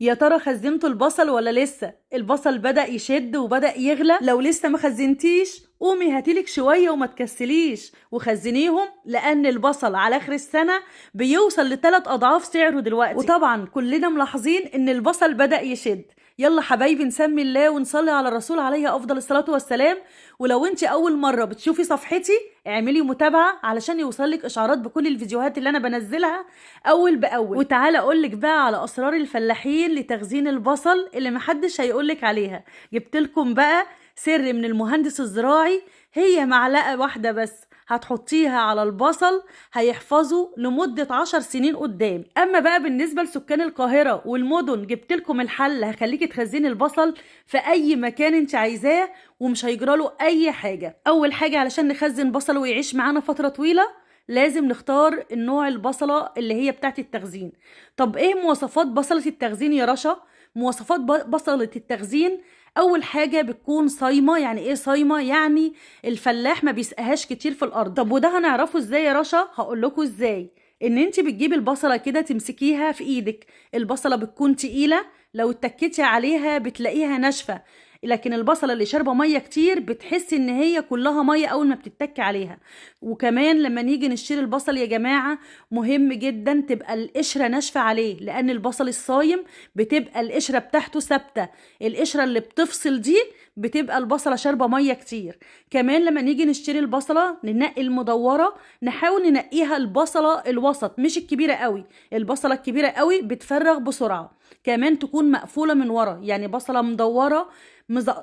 يا ترى خزنتوا البصل ولا لسه؟ البصل بدأ يشد وبدأ يغلى. لو لسه ما خزنتيش قومي هاتيلك شوية وما تكسليش وخزنيهم، لأن البصل على آخر السنة بيوصل ل3 أضعاف سعره دلوقتي. وطبعا كلنا ملاحظين إن البصل بدأ يشد. يلا حبايبي نسمي الله ونصلي على الرسول عليه أفضل الصلاة والسلام. ولو انت أول مرة بتشوفي صفحتي اعملي متابعة علشان يوصلك إشعارات بكل الفيديوهات اللي أنا بنزلها أول بأول. وتعالى أقولك بقى على أسرار الفلاحين لتخزين البصل اللي محدش هيقولك عليها. جبتلكم بقى سر من المهندس الزراعي، هي معلقة واحدة بس هتحطيها على البصل هيحفظه لمدة 10 سنين قدام. اما بقى بالنسبة لسكان القاهرة والمدن جبتلكم الحل هخليكي تخزني البصل في اي مكان انت عايزاه ومش هيجراله اي حاجة. اول حاجة علشان نخزن بصل ويعيش معانا فترة طويلة لازم نختار النوع البصلة اللي هي بتاعت التخزين. طب ايه مواصفات بصلة التخزين يا رشا؟ مواصفات بصلة التخزين: اول حاجة بتكون صايمة. يعني ايه صايمة؟ يعني الفلاح ما بيسقهاش كتير في الارض. طب وده هنعرفه ازاي يا رشا؟ هقول لكم ازاي. ان انت بتجيبي البصلة كده تمسكيها في ايدك، البصلة بتكون تقيلة، لو اتكيتي عليها بتلاقيها ناشفة. لكن البصلة اللي شاربة مية كتير بتحسي ان هي كلها مية اول ما بتتك عليها. وكمان لما نيجي نشتري البصل يا جماعة مهم جدا تبقى القشرة ناشفة عليه، لان البصل الصايم بتبقى القشرة بتاعته ثابتة. القشرة اللي بتفصل دي بتبقى البصلة شاربة مية كتير. كمان لما نيجي نشتري البصلة ننقي المدورة، نحاول ننقيها البصلة الوسط مش الكبيرة قوي. البصلة الكبيرة قوي بتفرغ بسرعة. كمان تكون مقفولة من ورا، يعني بصلة مدورة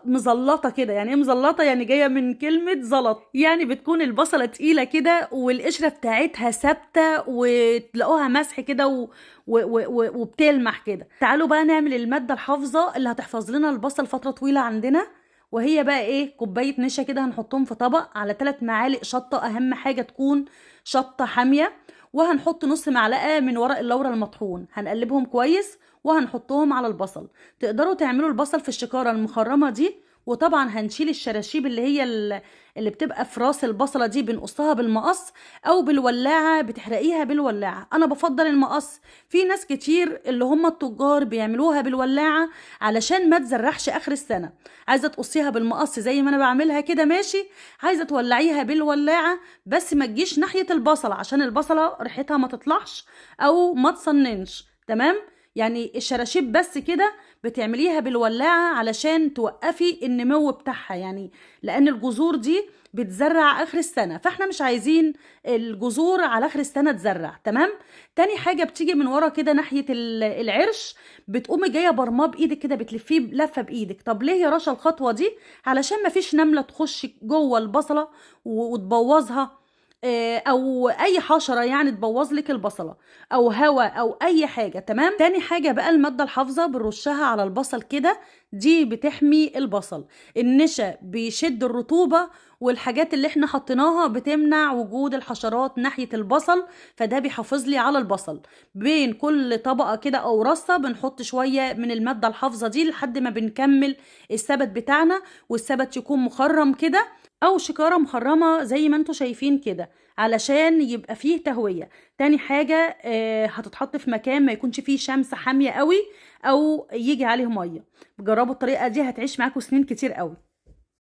مزلطة كده. يعني ايه مزلطة؟ يعني جاية من كلمة زلط، يعني بتكون البصلة تقيلة كده والقشرة بتاعتها ثابتة وتلاقوها مسح كده وبتلمح كده. تعالوا بقى نعمل المادة الحافظة اللي هتحفظ لنا البصل فترة طويلة عندنا. وهي بقى ايه؟ كوباية نشا كده هنحطهم في طبق على 3 معالق شطة، اهم حاجة تكون شطة حامية. وهنحط نص معلقة من ورق اللورا المطحون، هنقلبهم كويس وهنحطهم على البصل. تقدروا تعملوا البصل في الشكارة المخرمة دي. وطبعا هنشيل الشراشيب اللي هي اللي بتبقى في راس البصلة دي، بنقصها بالمقص او بالولاعة، بتحرقيها بالولاعة. انا بفضل المقص. في ناس كتير اللي هم التجار بيعملوها بالولاعة علشان ما تزرحش اخر السنة. عايزة تقصيها بالمقص زي ما انا بعملها كده ماشي، عايزة تولعيها بالولاعة بس ما تجيش ناحية البصلة عشان البصلة ريحتها ما تطلعش او ما تصننش. تمام؟ يعني الشراشيب بس كده بتعمليها بالولاعة علشان توقفي النمو بتاعها، يعني لان الجذور دي بتزرع اخر السنة، فاحنا مش عايزين الجذور على اخر السنة تزرع. تمام؟ تاني حاجة بتيجي من ورا كده ناحية العرش، بتقومي جاية برماه بايدك كده بتلفيه لفة بايدك. طب ليه يا رشا الخطوة دي؟ علشان مفيش نملة تخش جوه البصلة وتبوظها، او اي حشره يعني تبوظ لك البصله، او هوا او اي حاجه. تمام؟ تاني حاجه بقى الماده الحافظه بنرشها على البصل كده، دي بتحمي البصل. النشا بيشد الرطوبه، والحاجات اللي احنا حطيناها بتمنع وجود الحشرات ناحيه البصل، فده بيحافظ لي على البصل. بين كل طبقه كده او رصه بنحط شويه من الماده الحافظه دي لحد ما بنكمل السبت بتاعنا، والسبت يكون مخرم كده او شكارة مخرمة زي ما انتوا شايفين كده علشان يبقى فيه تهوية. تاني حاجة هتتحط في مكان ما يكونش فيه شمس حامية قوي او يجي عليه مية. جربوا الطريقة دي هتعيش معاكم سنين كتير قوي.